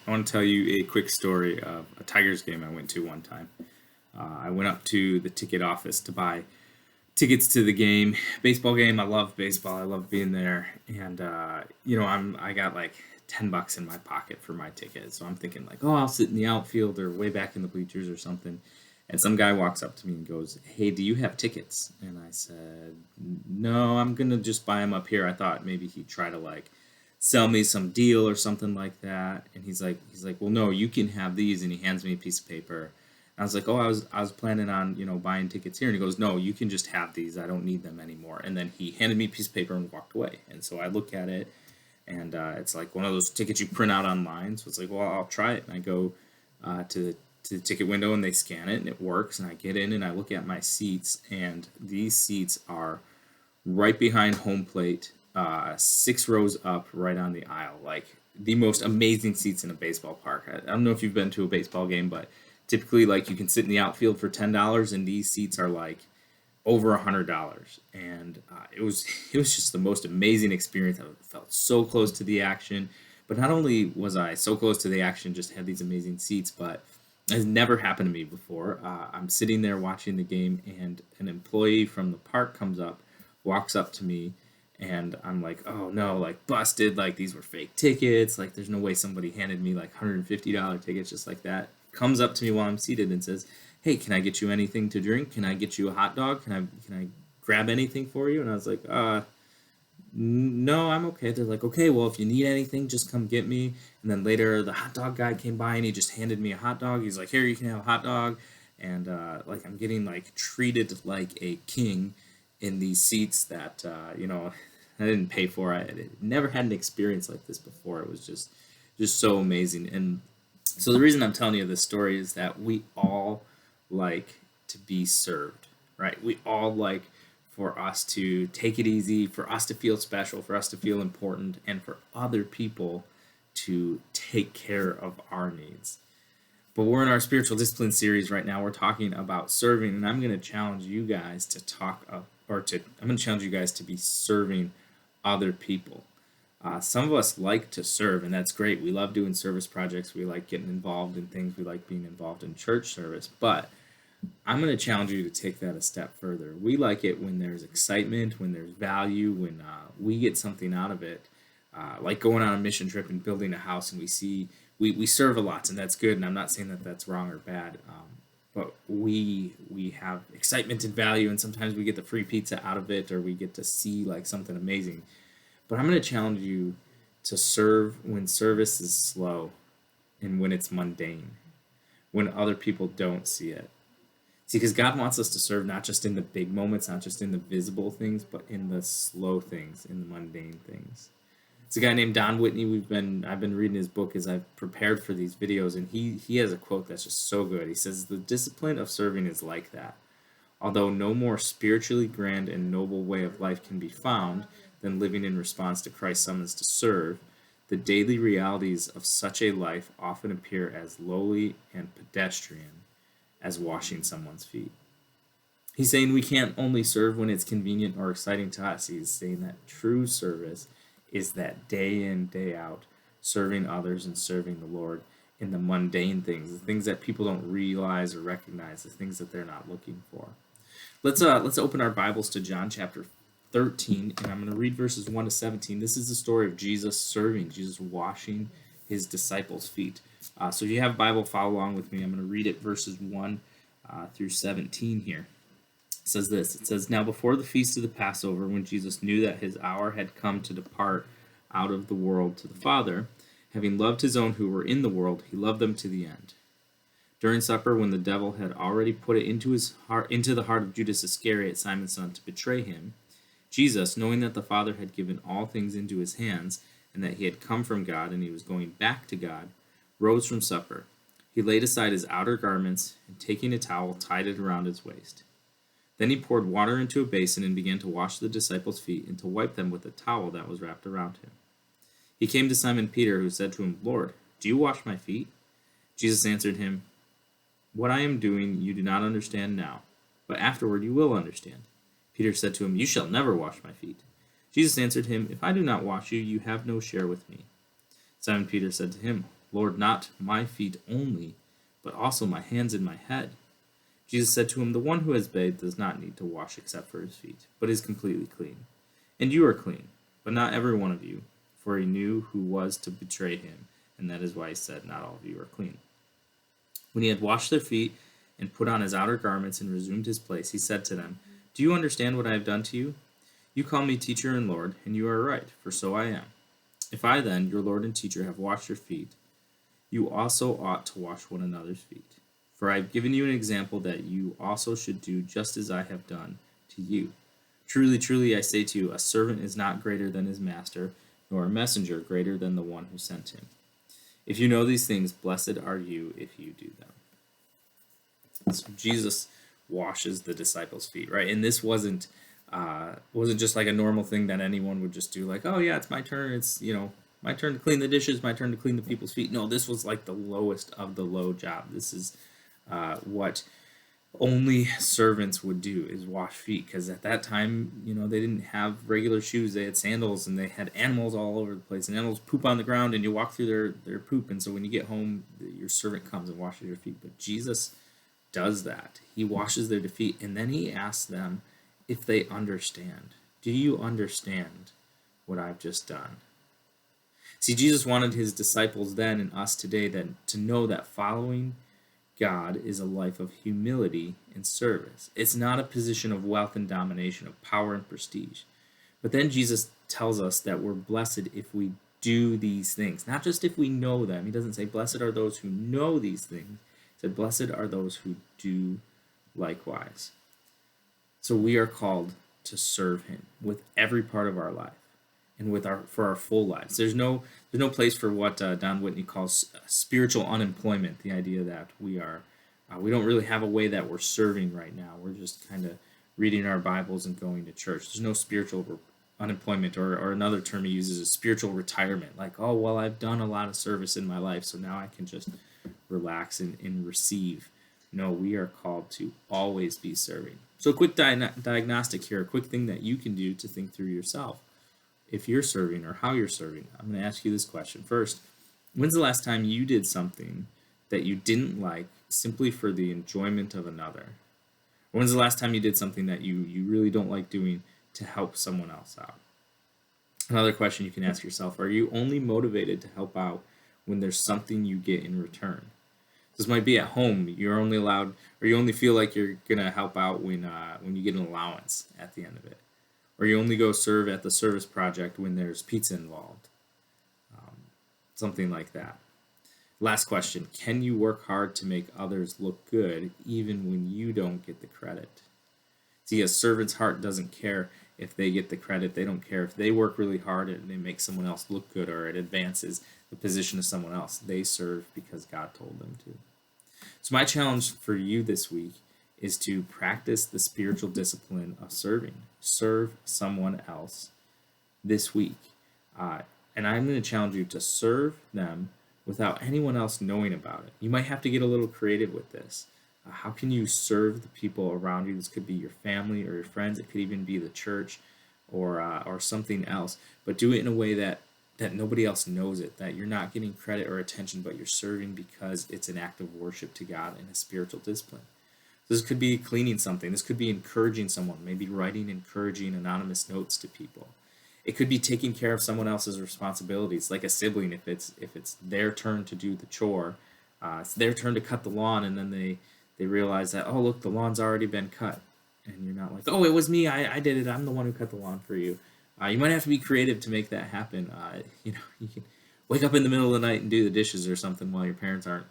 I want to tell you a quick story of a Tigers game I went to one time. I went up to the ticket office to buy tickets to the game, baseball game. I love baseball. I love being there, and I got like $10 in my pocket for my ticket. So I'm thinking like, oh, I'll sit in the outfield or way back in the bleachers or something. And some guy walks up to me and goes, "Hey, do you have tickets?" And I said, "No, I'm gonna just buy them up here." I thought maybe he'd try to like sell me some deal or something like that. And he's like, "Well, no, you can have these." And he hands me a piece of paper. I was like, "Oh, I was planning on buying tickets here." And he goes, "No, you can just have these. I don't need them anymore." And then he handed me a piece of paper and walked away. And so I look at it, and it's like one of those tickets you print out online. So it's like, well, I'll try it. And I go to the ticket window, and they scan it, and it works. And I get in and I look at my seats, and these seats are right behind home plate, 6 rows up, right on the aisle. Like the most amazing seats in a baseball park. I don't know if you've been to a baseball game, but typically, like you can sit in the outfield for $10, and these seats are like over $100. And it was just the most amazing experience. I felt so close to the action. But not only was I so close to the action, just had these amazing seats, but it has never happened to me before. I'm sitting there watching the game, and an employee from the park comes up, walks up to me, and I'm like, "Oh no, like busted! Like these were fake tickets! Like there's no way somebody handed me like $150 tickets just like that." Comes up to me while I'm seated and says, "Hey, can I get you anything to drink? Can I get you a hot dog? Can I grab anything for you?" And I was like, "No, I'm okay." They're like, "Okay, well, if you need anything, just come get me." And then later, the hot dog guy came by and he just handed me a hot dog. He's like, "Here, you can have a hot dog." And like I'm getting like treated like a king in these seats that I didn't pay for. I never had an experience like this before. It was just so amazing. And so the reason I'm telling you this story is that we all like to be served, right? We all like for us to take it easy, for us to feel special, for us to feel important, and for other people to take care of our needs. But we're in our spiritual discipline series right now. We're talking about serving, and I'm going to challenge you guys to I'm going to challenge you guys to be serving other people. Some of us like to serve, and that's great. We love doing service projects. We like getting involved in things. We like being involved in church service. But I'm going to challenge you to take that a step further. We like it when there's excitement, when there's value, when we get something out of it, like going on a mission trip and building a house, and we serve a lot, and that's good. And I'm not saying that that's wrong or bad, but we have excitement and value, and sometimes we get the free pizza out of it, or we get to see like something amazing. But I'm going to challenge you to serve when service is slow and when it's mundane, when other people don't see it. See, because God wants us to serve not just in the big moments, not just in the visible things, but in the slow things, in the mundane things. It's a guy named Don Whitney. I've been reading his book as I've prepared for these videos, and he has a quote that's just so good. He says, "The discipline of serving is like that. Although no more spiritually grand and noble way of life can be found than living in response to Christ's summons to serve, the daily realities of such a life often appear as lowly and pedestrian as washing someone's feet." He's saying we can't only serve when it's convenient or exciting to us. He's saying that true service is that day in, day out, serving others and serving the Lord in the mundane things, the things that people don't realize or recognize, the things that they're not looking for. Let's open our Bibles to John chapter 13, and I'm going to read verses 1 to 17. This is the story of Jesus serving, Jesus washing his disciples' feet. So if you have a Bible, follow along with me. I'm going to read it verses 1 through 17 here. It says this. It says, "Now before the feast of the Passover, when Jesus knew that his hour had come to depart out of the world to the Father, having loved his own who were in the world, he loved them to the end. During supper, when the devil had already put it into the heart of Judas Iscariot, Simon's son, to betray him, Jesus, knowing that the Father had given all things into his hands, and that he had come from God and he was going back to God, rose from supper. He laid aside his outer garments, and taking a towel, tied it around his waist. Then he poured water into a basin and began to wash the disciples' feet and to wipe them with a towel that was wrapped around him. He came to Simon Peter, who said to him, 'Lord, do you wash my feet?' Jesus answered him, 'What I am doing you do not understand now, but afterward you will understand.' Peter said to him, 'You shall never wash my feet.' Jesus answered him, 'If I do not wash you, you have no share with me.' Simon Peter said to him, Lord, not my feet only, but also my hands and my head." Jesus said to him, "The one who has bathed does not need to wash except for his feet, but is completely clean. And you are clean, but not every one of you." For he knew who was to betray him, and that is why he said, "Not all of you are clean." When he had washed their feet and put on his outer garments and resumed his place, he said to them, "Do you understand what I have done to you? You call me teacher and Lord, and you are right, for so I am. If I then, your Lord and teacher, have washed your feet, you also ought to wash one another's feet. For I have given you an example that you also should do just as I have done to you. Truly, truly, I say to you, a servant is not greater than his master, nor a messenger greater than the one who sent him. If you know these things, blessed are you if you do them." So Jesus washes the disciples' feet, right? And this wasn't just like a normal thing that anyone would just do, like, "Oh yeah, it's my turn. It's my turn to clean the dishes, my turn to clean the people's feet." No, this was like the lowest of the low job. This is what only servants would do, is wash feet, because at that time, they didn't have regular shoes. They had sandals, and they had animals all over the place, and animals poop on the ground, and you walk through their poop, and so when you get home, your servant comes and washes your feet. But Jesus does that. He washes their feet, and then he asks them if they understand. Do you understand what I've just done? See, Jesus wanted his disciples then and us today to know that following God is a life of humility and service. It's not a position of wealth and domination, of power and prestige. But then Jesus tells us that we're blessed if we do these things, not just if we know them. He doesn't say, "Blessed are those who know these things." He said, "Blessed are those who do likewise." So we are called to serve him with every part of our life and for our full lives. There's no place for what Don Whitney calls spiritual unemployment. The idea that we don't really have a way that we're serving right now. We're just kind of reading our Bibles and going to church. There's no spiritual unemployment, or another term he uses is spiritual retirement. Like, "Oh, well, I've done a lot of service in my life, so now I can just relax and receive." No, we are called to always be serving. So a quick diagnostic here, a quick thing that you can do to think through yourself if you're serving or how you're serving. I'm going to ask you this question. First, when's the last time you did something that you didn't like simply for the enjoyment of another? Or when's the last time you did something that you really don't like doing to help someone else out? Another question you can ask yourself, are you only motivated to help out when there's something you get in return? This might be at home. You're only allowed, or you only feel like you're going to help out when you get an allowance at the end of it. Or you only go serve at the service project when there's pizza involved. Something like that. Last question, can you work hard to make others look good even when you don't get the credit? See, a servant's heart doesn't care if they get the credit. They don't care if they work really hard and they make someone else look good, or it advances the position of someone else. They serve because God told them to. So my challenge for you this week is to practice the spiritual discipline of serving. Serve someone else this week. And I'm going to challenge you to serve them without anyone else knowing about it. You might have to get a little creative with this. How can you serve the people around you? This could be your family or your friends. It could even be the church or something else. But do it in a way that nobody else knows it, that you're not getting credit or attention, but you're serving because it's an act of worship to God and a spiritual discipline. This could be cleaning something. This could be encouraging someone, maybe writing encouraging anonymous notes to people. It could be taking care of someone else's responsibilities, like a sibling. If it's their turn to do the chore, it's their turn to cut the lawn, and then they realize that, oh, look, the lawn's already been cut. And you're not like, oh, it was me. I did it. I'm the one who cut the lawn for you. You might have to be creative to make that happen. You can wake up in the middle of the night and do the dishes or something while your parents aren't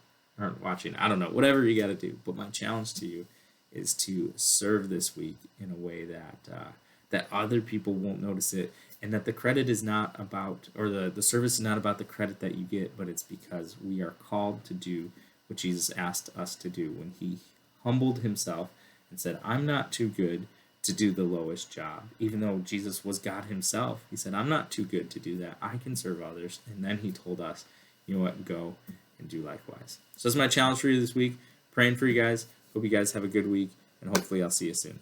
watching. I don't know. Whatever you got to do. But my challenge to you is to serve this week in a way that other people won't notice it, and that the credit is not about, or the service is not about the credit that you get, but it's because we are called to do what Jesus asked us to do when he humbled himself and said, I'm not too good to do the lowest job. Even though Jesus was God himself, he said, I'm not too good to do that. I can serve others. And then he told us, you know what, go and do likewise. So that's my challenge for you this week. Praying for you guys. Hope you guys have a good week, and hopefully I'll see you soon.